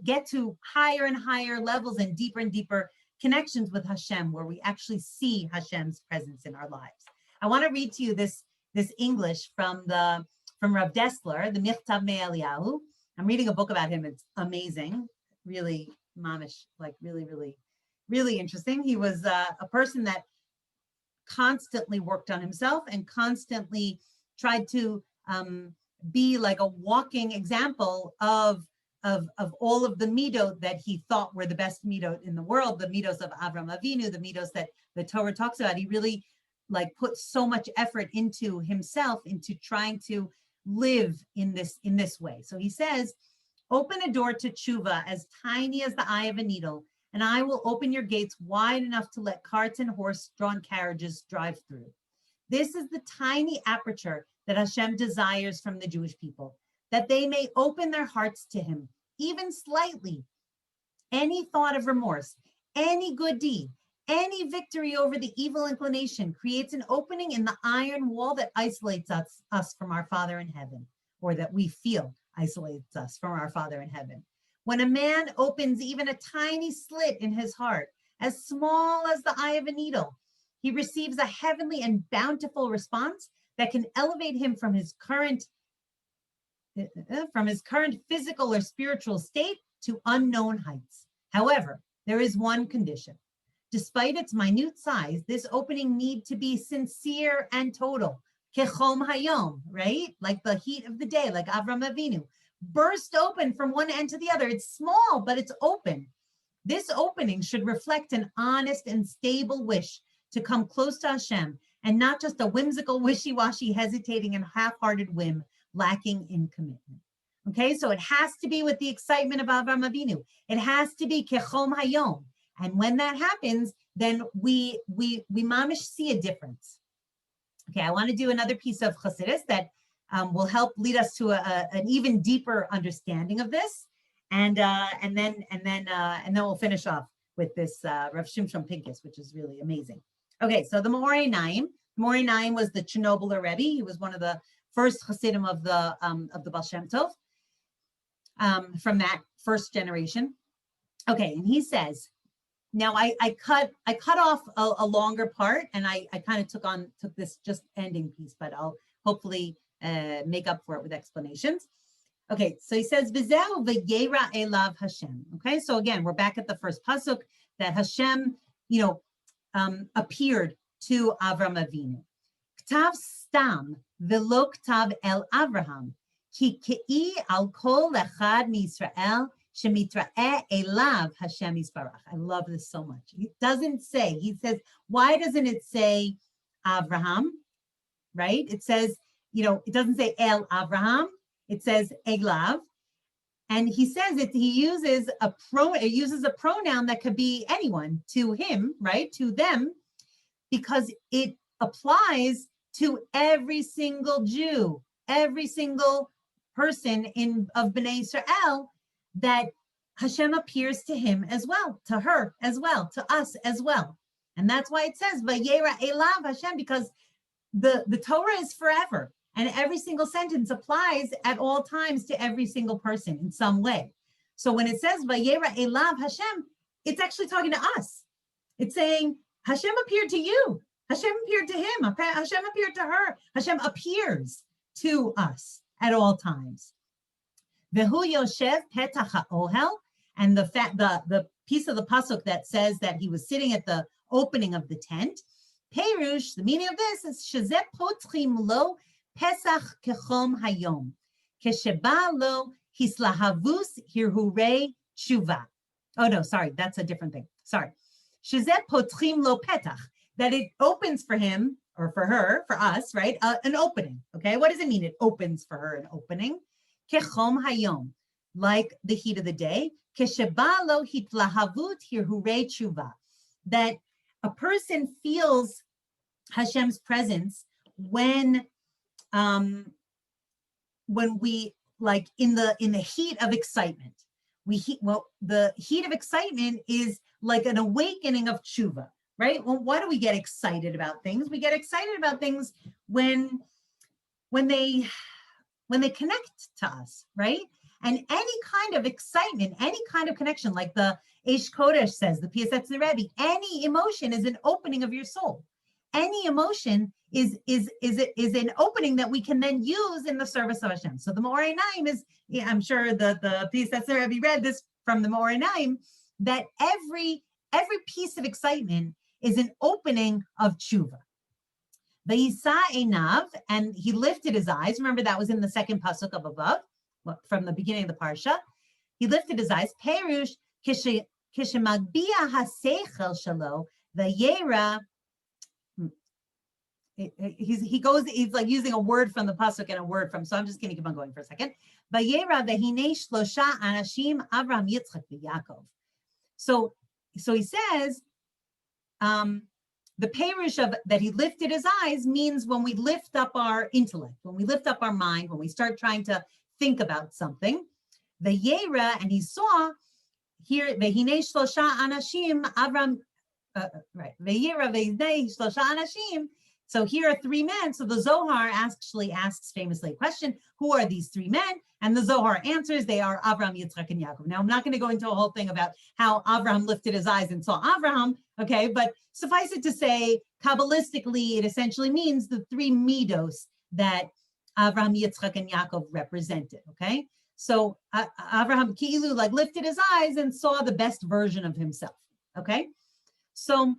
get to higher and higher levels and deeper connections with Hashem, where we actually see Hashem's presence in our lives. I want to read to you this English from Rav Dessler, the Michtav Me'Eliyahu. I'm reading a book about him. It's amazing, really mamish, really interesting. He was a person that constantly worked on himself and constantly tried to be like a walking example of all of the midot that he thought were the best midot in the world, the midos of Avram Avinu, the midos that the Torah talks about. He really put so much effort into himself, into trying to live in this way. So he says, open a door to tshuva as tiny as the eye of a needle, and I will open your gates wide enough to let carts and horse-drawn carriages drive through. This is the tiny aperture that Hashem desires from the Jewish people, that they may open their hearts to him, even slightly. Any thought of remorse, any good deed, any victory over the evil inclination creates an opening in the iron wall that isolates us from our Father in heaven, or that we feel isolates us from our Father in heaven. When a man opens even a tiny slit in his heart, as small as the eye of a needle, he receives a heavenly and bountiful response that can elevate him from his current physical or spiritual state to unknown heights. However, there is one condition. Despite its minute size, this opening need to be sincere and total. Kechom hayom, right? Like the heat of the day, like Avram Avinu. Burst open from one end to the other. It's small, but it's open. This opening should reflect an honest and stable wish to come close to Hashem, and not just a whimsical, wishy-washy, hesitating and half-hearted whim lacking in commitment. Okay, so it has to be with the excitement of Avram Avinu. It has to be kechom hayom. And when that happens, then we mamish see a difference. Okay, I want to do another piece of Chassidus that will help lead us to an even deeper understanding of this, and then we'll finish off with this Rav Shimshon Pincus, which is really amazing. Okay, so the Moreh Naim was the Chernobyl Rebbe. He was one of the first Chassidim of the Baal Shem Tov, from that first generation. Okay, and he says, now I cut off a longer part, and I kind of took this just ending piece, but I'll hopefully make up for it with explanations. Okay, so he says, V'zeu VaYeira elav Hashem. Okay, so again, we're back at the first pasuk that Hashem, appeared to Avram Avinu. Ktav stam v'lo ktav el Avraham, ki kei al kol echad miYisrael shemitra'eh elav Hashem Yisbarach. I love this so much. It doesn't say, he says, why doesn't it say Avraham, right? It says, it doesn't say El Avraham, it says Elav. And he says he uses a pronoun that could be anyone, to him, right? To them, because it applies to every single Jew, every single person of Bnei Israel, that Hashem appears to him as well, to her as well, to us as well. And that's why it says VaYeira elav Hashem, because the Torah is forever. And every single sentence applies at all times to every single person in some way. So when it says VaYeira elav Hashem, it's actually talking to us. It's saying Hashem appeared to you. Hashem appeared to him. Hashem appeared to her. Hashem appears to us at all times. Vehu Yoshev petach ha'ohel, and the piece of the pasuk that says that he was sitting at the opening of the tent. Perush, the meaning of this is shezeh potchim lo Pesach kechom hayom, kesheba lo hislahavus hirhurei tshuva. Oh no, sorry, that's a different thing. Sorry. Shezeh potchim lo petach, that it opens for him, or for her, for us, right? An opening, okay? What does it mean? It opens for her an opening. Kechom hayom, like the heat of the day. Kesheba lo hitlahavut hirhurei tshuva, that a person feels Hashem's presence when we, like, in the heat of excitement. The heat of excitement is like an awakening of tshuva, right? Well, why do we get excited about things? We get excited about things when they connect to us, right? And any kind of excitement, any kind of connection, like the Eish Kodesh says, the Piasatz Rebbe, any emotion is an opening of your soul. Any emotion is an opening that we can then use in the service of Hashem. So the Moreh Naim is, I'm sure the Piasatz Rebbe read this from the Moreh Naim, that every piece of excitement is an opening of tshuva. Vayisa einav, and he lifted his eyes. Remember, that was in the second pasuk of above, from the beginning of the parsha. He lifted his eyes. Perush kishemagbia haseichel shalo VaYeira. He's like using a word from the pasuk and a word from. So I'm just going to keep on going for a second. VaYeira vehine shlosha anashim Avraham, Yitzchak, v'Yaakov. So he says, the perush of that he lifted his eyes means when we lift up our intellect, when we lift up our mind, when we start trying to think about something. VaYeira, and he saw here, vehine shlosha anashim Avraham, right? VaYeira vehine shlosha anashim. So here are three men. So the Zohar actually asks famously a question, who are these three men? And the Zohar answers, they are Avraham, Yitzchak, and Yaakov. Now, I'm not going to go into a whole thing about how Avraham lifted his eyes and saw Avraham, okay? But suffice it to say, Kabbalistically, it essentially means the three midos that Avraham, Yitzchak, and Yaakov represented, okay? So Avraham Ki'ilu like lifted his eyes and saw the best version of himself, okay? So,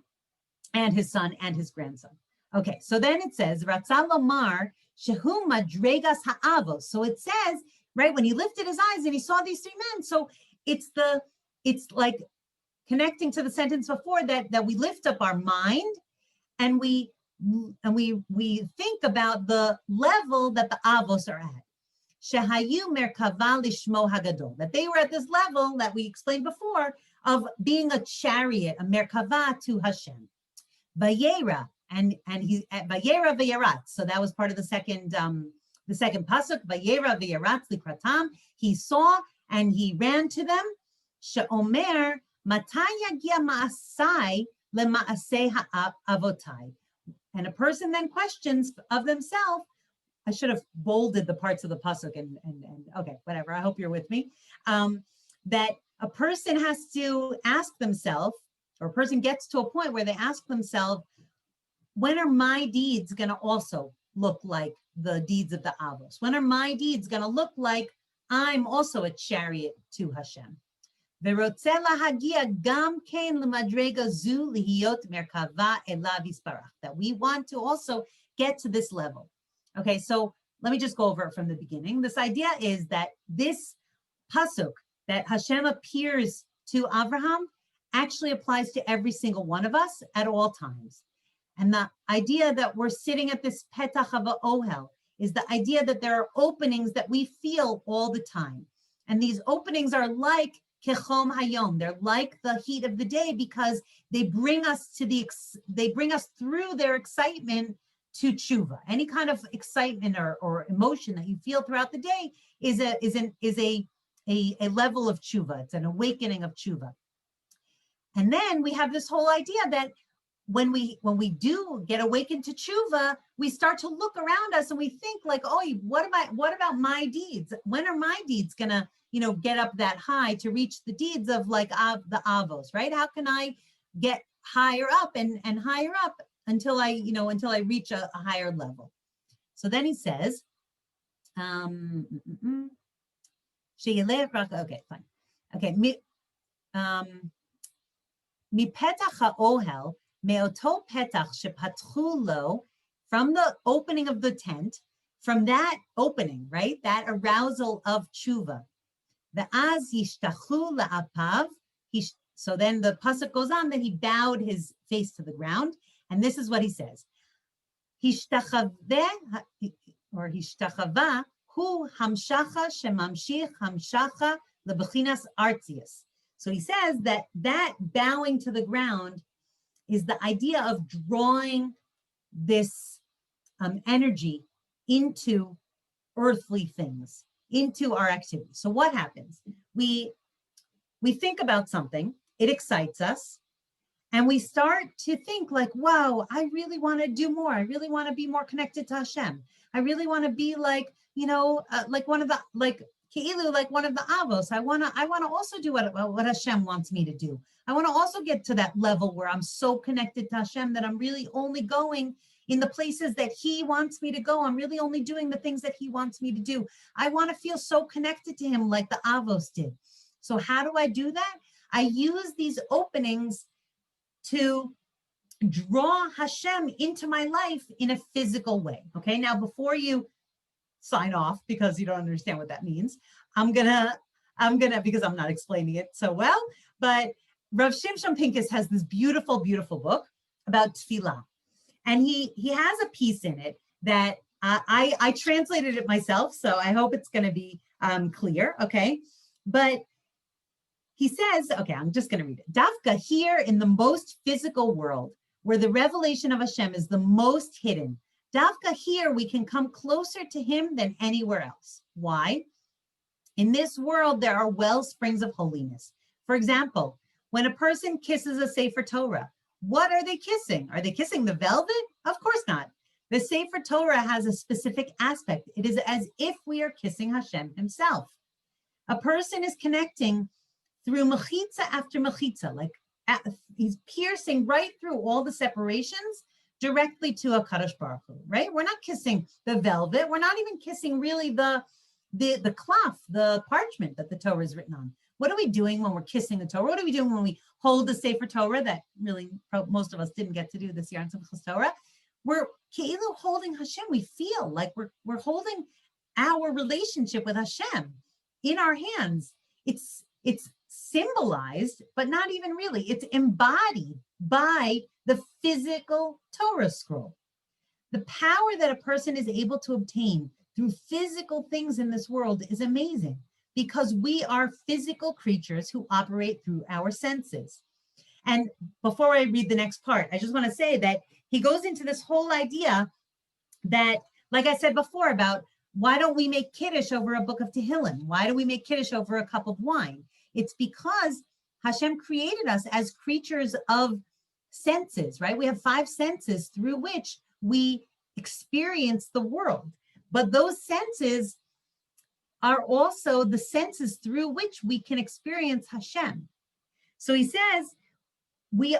and his son and his grandson. Okay, so then it says, Ratzal Lomar Shehu Madregas Ha'avos. So it says, right, when he lifted his eyes and he saw these three men. So it's like connecting to the sentence before that we lift up our mind and we think about the level that the Avos are at. Shehayu Merkava Lishmo Hagadol. That they were at this level that we explained before of being a chariot, a Merkava to Hashem. VaYeira. and he at VaYeira VaYeratz. So that was part of the second pasuk. VaYeira VaYeratz likratam. He saw and he ran to them. She'omer matay yagia ma'asai le'maasei ha'avotai. And a person then questions of themselves. I should have bolded the parts of the pasuk and okay, whatever. I hope you're with me. That a person has to ask themselves, or a person gets to a point where they ask themselves, when are my deeds going to also look like the deeds of the Avos? When are my deeds going to look like I'm also a chariot to Hashem? That we want to also get to this level. Okay, so let me just go over it from the beginning. This idea is that this pasuk, that Hashem appears to Abraham, actually applies to every single one of us at all times. And the idea that we're sitting at this petach ha'ohel is the idea that there are openings that we feel all the time. And these openings are like kechom hayom. They're like the heat of the day because they bring us through their excitement to tshuva. Any kind of excitement or emotion that you feel throughout the day is a level of tshuva. It's an awakening of tshuva. And then we have this whole idea that when we do get awakened to tshuva, we start to look around us and we think like, oh, what about my deeds? When are my deeds gonna, get up that high to reach the deeds of like the avos, right? How can I get higher up and higher up until I reach a higher level? So then he says, okay, fine. Okay, mi petach ha'ohel, me'oto petach shepatchu lo, from the opening of the tent, from that opening, right, that arousal of tshuva, ve'az yishtachu la'apav, so then the pasuk goes on that he bowed his face to the ground, and this is what he says, hishtachava hu hamshacha shemamshich hamshacha lebechinas artzius. So he says that bowing to the ground is the idea of drawing this energy into earthly things, into our activity. So what happens? We think about something, it excites us, and we start to think like, wow, I really want to do more. I really want to be more connected to Hashem. I really want to be like, like one of the avos. I want to also do what Hashem wants me to do. I want to also get to that level where I'm so connected to Hashem that I'm really only going in the places that he wants me to go. I'm really only doing the things that he wants me to do. I want to feel so connected to him like the avos did. So how do I do that? I use these openings to draw Hashem into my life in a physical way. Okay, now before you sign off because you don't understand what that means, I'm gonna because I'm not explaining it so well, but Rav Shimshon Pincus has this beautiful, beautiful book about tefillah, and he has a piece in it that I translated it myself, so I hope it's going to be clear. Okay, but he says, okay, I'm just going to read it. Dafka, here in the most physical world, where the revelation of Hashem is the most hidden, Dafka, here we can come closer to him than anywhere else. Why? In this world, there are well springs of holiness. For example, when a person kisses a Sefer Torah, what are they kissing? Are they kissing the velvet? Of course not. The Sefer Torah has a specific aspect. It is as if we are kissing Hashem himself. A person is connecting through mechitza after mechitza, like he's piercing right through all the separations directly to a Kadosh Baruch Hu, right? We're not kissing the velvet. We're not even kissing really the cloth, the parchment that the Torah is written on. What are we doing when we're kissing the Torah? What are we doing when we hold the Sefer Torah that really most of us didn't get to do this year on Simchas Torah? We're keilu holding Hashem. We feel like we're holding our relationship with Hashem in our hands. It's symbolized, but not even really. It's embodied by the physical Torah scroll. The power that a person is able to obtain through physical things in this world is amazing because we are physical creatures who operate through our senses. And before I read the next part, I just want to say that he goes into this whole idea that, like I said before, about why don't we make Kiddush over a book of Tehillim? Why do we make Kiddush over a cup of wine? It's because Hashem created us as creatures of senses, right? We have 5 senses through which we experience the world. But those senses are also the senses through which we can experience Hashem. So he says, we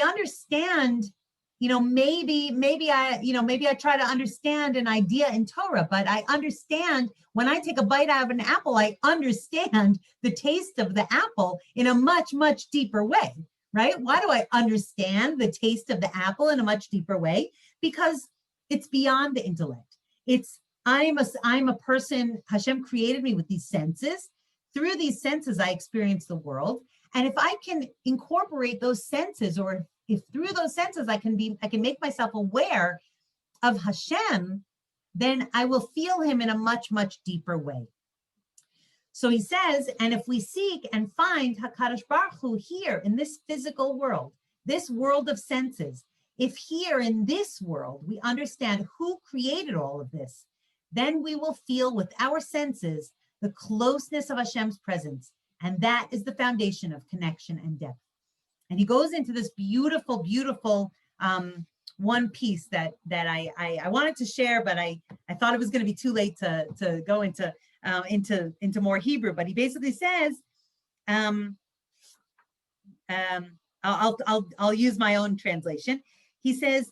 understand, maybe I try to understand an idea in Torah, but I understand when I take a bite out of an apple, I understand the taste of the apple in a much, much deeper way, right? Why do I understand the taste of the apple in a much deeper way? Because it's beyond the intellect. I'm a person, Hashem created me with these senses. Through these senses, I experience the world. And if I can incorporate those senses, or if through those senses I can make myself aware of Hashem, then I will feel him in a much, much deeper way. So he says, and if we seek and find HaKadosh Baruch Hu here in this physical world, this world of senses, if here in this world we understand who created all of this, then we will feel with our senses the closeness of Hashem's presence. And that is the foundation of connection and depth. And he goes into this beautiful, beautiful one piece that I wanted to share, but I thought it was going to be too late to go into more Hebrew. But he basically says, I'll use my own translation. He says,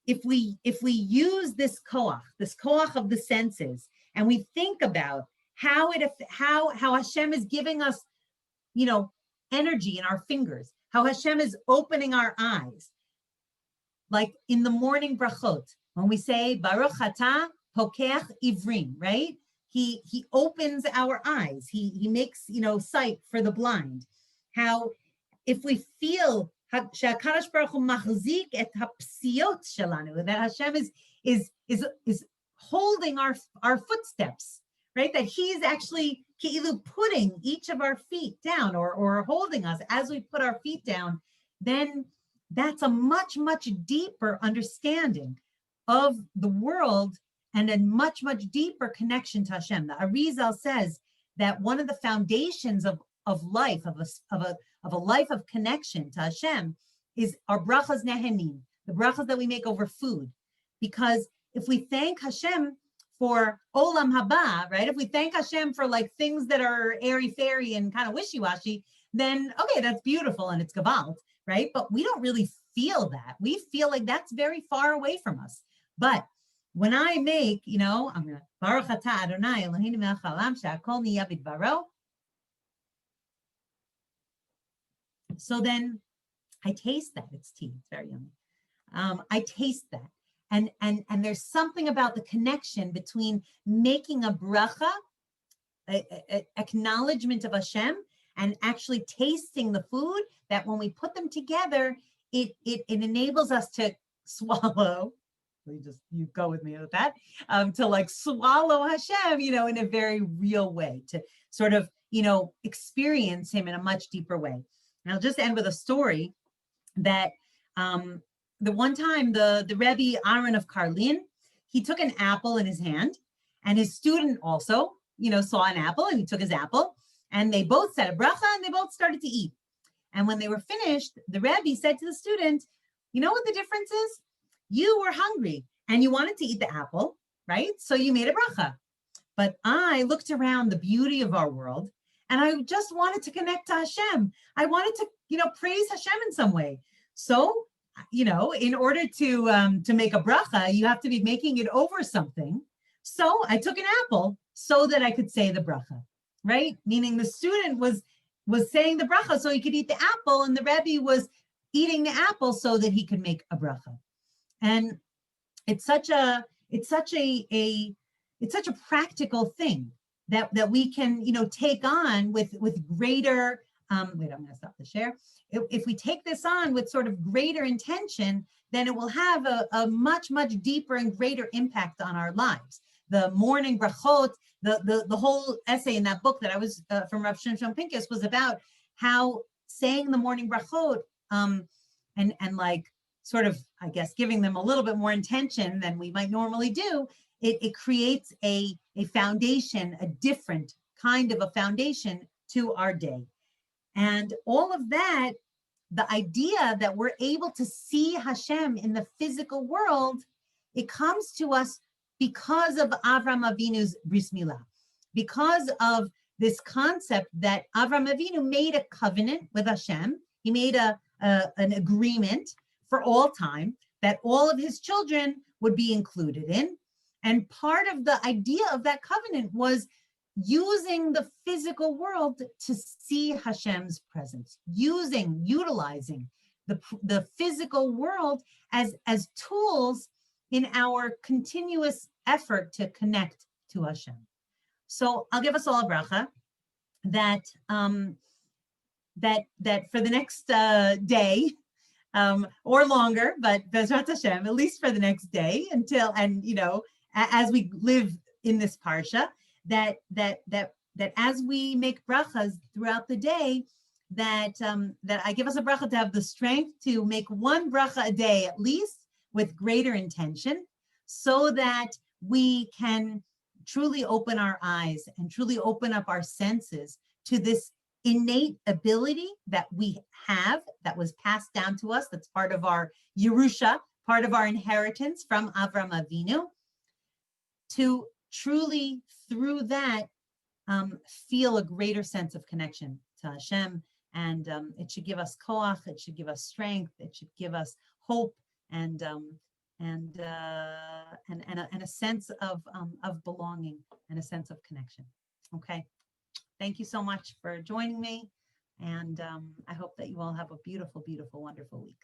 if we use this koach of the senses, and we think about how Hashem is giving us, energy in our fingers, how Hashem is opening our eyes, like in the morning brachot, when we say Baruch Atah Pokech Ivrim, right? He opens our eyes. He makes sight for the blind. How if we feel that Hashem is holding our footsteps, right? That he's actually putting each of our feet down, or holding us as we put our feet down, then that's a much, much deeper understanding of the world and a much, much deeper connection to Hashem. The Arizal says that one of the foundations of life, of a life of connection to Hashem, is our brachas nehenim, the brachas that we make over food. Because if we thank Hashem for olam haba, right? If we thank Hashem for like things that are airy-fairy and kind of wishy-washy, then okay, that's beautiful and it's gavalt, right? But we don't really feel that. We feel like that's very far away from us. But when I make, I'm gonna Baruch Atah Adonai Eloheinu melech haolam she'akol niya bidbaro. So then I taste that. It's tea. It's very yummy. I taste that. And there's something about the connection between making a bracha, acknowledgement of Hashem, and actually tasting the food, that when we put them together, it enables us to swallow. You go with me with that, to like swallow Hashem, in a very real way, to sort of, experience him in a much deeper way. And I'll just end with a story that the one time the Rebbe Aaron of Karlin, he took an apple in his hand, and his student also, saw an apple, and he took his apple, and they both said a bracha, and they both started to eat. And when they were finished, the Rebbe said to the student, you know what the difference is? You were hungry and you wanted to eat the apple, right? So you made a bracha. But I looked around the beauty of our world, and I just wanted to connect to Hashem. I wanted to, praise Hashem in some way. So, in order to make a bracha, you have to be making it over something. So I took an apple so that I could say the bracha, right? Meaning the student was saying the bracha so he could eat the apple, and the Rebbe was eating the apple so that he could make a bracha. And it's such a practical thing that we can, take on with greater, I'm going to stop the share. If we take this on with sort of greater intention, then it will have a much, much deeper and greater impact on our lives. The morning brachot, the whole essay in that book that I was from Rav Shimshon Pincus was about how saying the morning brachot and like sort of, I guess, giving them a little bit more intention than we might normally do, it creates a foundation, a different kind of a foundation to our day. And all of that, the idea that we're able to see Hashem in the physical world, it comes to us because of Avram Avinu's bris milah, because of this concept that Avram Avinu made a covenant with Hashem. He made an agreement for all time that all of his children would be included in. And part of the idea of that covenant was using the physical world to see Hashem's presence, utilizing the physical world as tools in our continuous effort to connect to Hashem. So I'll give us all a bracha that that for the next day or longer, but Bezrat Hashem, at least for the next day until, and as we live in this parsha, that as we make brachas throughout the day, that I give us a bracha to have the strength to make one bracha a day at least with greater intention, so that we can truly open our eyes and truly open up our senses to this innate ability that we have, that was passed down to us, that's part of our Yerusha, part of our inheritance from Avram Avinu, to truly, through that, feel a greater sense of connection to Hashem. And it should give us koach, it should give us strength, it should give us hope, and a sense of belonging and a sense of connection. Okay. Thank you so much for joining me. And I hope that you all have a beautiful, beautiful, wonderful week.